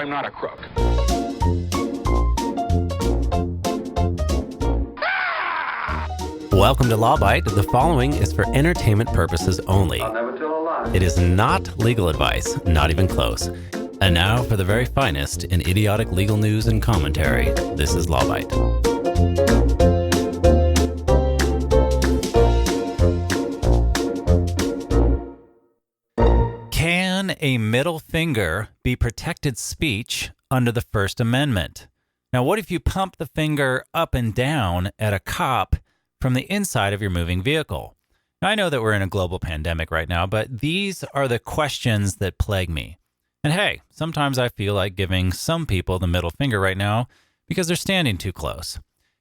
I'm not a crook. Welcome to Law Bite. The following is for entertainment purposes only. I'll never tell a lie. It is not legal advice, not even close. And now for the very finest in idiotic legal news and commentary. This is Law Bite. Can a middle finger be protected speech under the First Amendment? Now, what if you pump the finger up and down at a cop from the inside of your moving vehicle? Now, I know that we're in a global pandemic right now, but these are the questions that plague me. And hey, sometimes I feel like giving some people the middle finger right now because they're standing too close.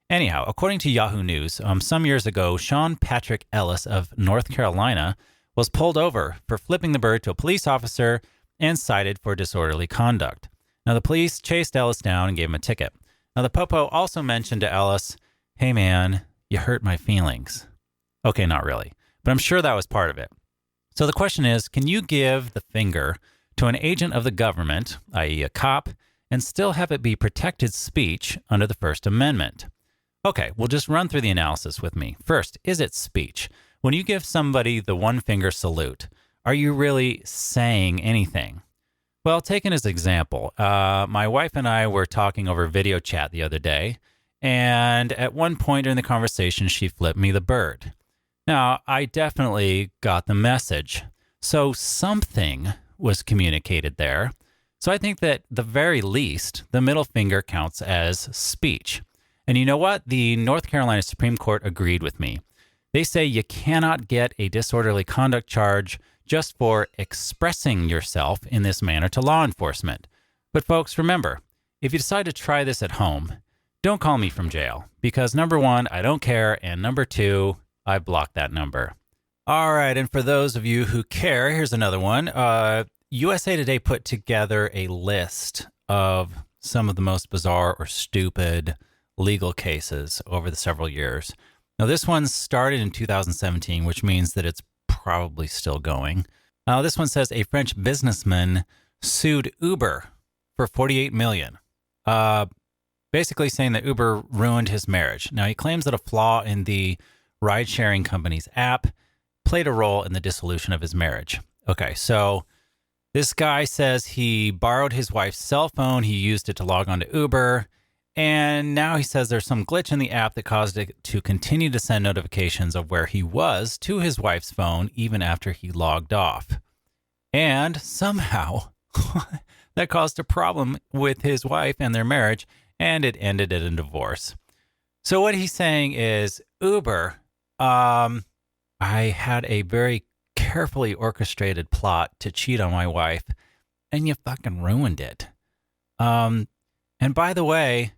Anyhow, according to Yahoo News, some years ago, Sean Patrick Ellis of North Carolina was pulled over for flipping the bird to a police officer and cited for disorderly conduct. Now, the police chased Ellis down and gave him a ticket. Now, the popo also mentioned to Ellis, "Hey man, you hurt my feelings." Okay, not really, but I'm sure that was part of it. So the question is, can you give the finger to an agent of the government, i.e. a cop, and still have it be protected speech under the First Amendment? Okay, we'll just run through the analysis with me. First, is it speech? When you give somebody the one finger salute, are you really saying anything? Well, taken as example, my wife and I were talking over video chat the other day, and at one point during the conversation, she flipped me the bird. Now, I definitely got the message. So something was communicated there. So I think that the very least, the middle finger counts as speech. And you know what? The North Carolina Supreme Court agreed with me. They say you cannot get a disorderly conduct charge just for expressing yourself in this manner to law enforcement. But folks, remember, if you decide to try this at home, don't call me from jail because number one, I don't care. And number two, I blocked that number. All right. And for those of you who care, here's another one. USA Today put together a list of some of the most bizarre or stupid legal cases over the several years. Now, this one started in 2017, which means that it's probably still going. This one says a French businessman sued Uber for $48 million. Basically saying that Uber ruined his marriage. Now, he claims that a flaw in the ride-sharing company's app played a role in the dissolution of his marriage. Okay, so this guy says he borrowed his wife's cell phone. He used it to log on to Uber. And now he says there's some glitch in the app that caused it to continue to send notifications of where he was to his wife's phone even after he logged off. And somehow that caused a problem with his wife and their marriage, and it ended in a divorce. So what he's saying is, Uber, I had a very carefully orchestrated plot to cheat on my wife, and you fucking ruined it. And by the way,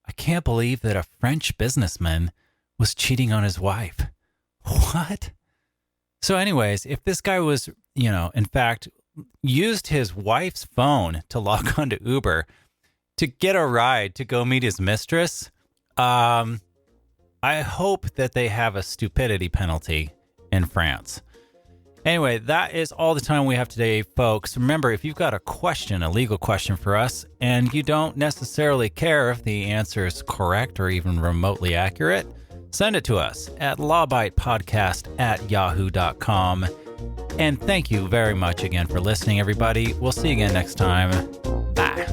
I can't believe that a French businessman was cheating on his wife. What? So anyways, if this guy was, in fact, used his wife's phone to log on to Uber to get a ride to go meet his mistress, I hope that they have a stupidity penalty in France. Anyway, that is all the time we have today, folks. Remember, if you've got a question, a legal question for us, and you don't necessarily care if the answer is correct or even remotely accurate, send it to us at lawbitepodcast@yahoo.com. And thank you very much again for listening, everybody. We'll see you again next time. Bye.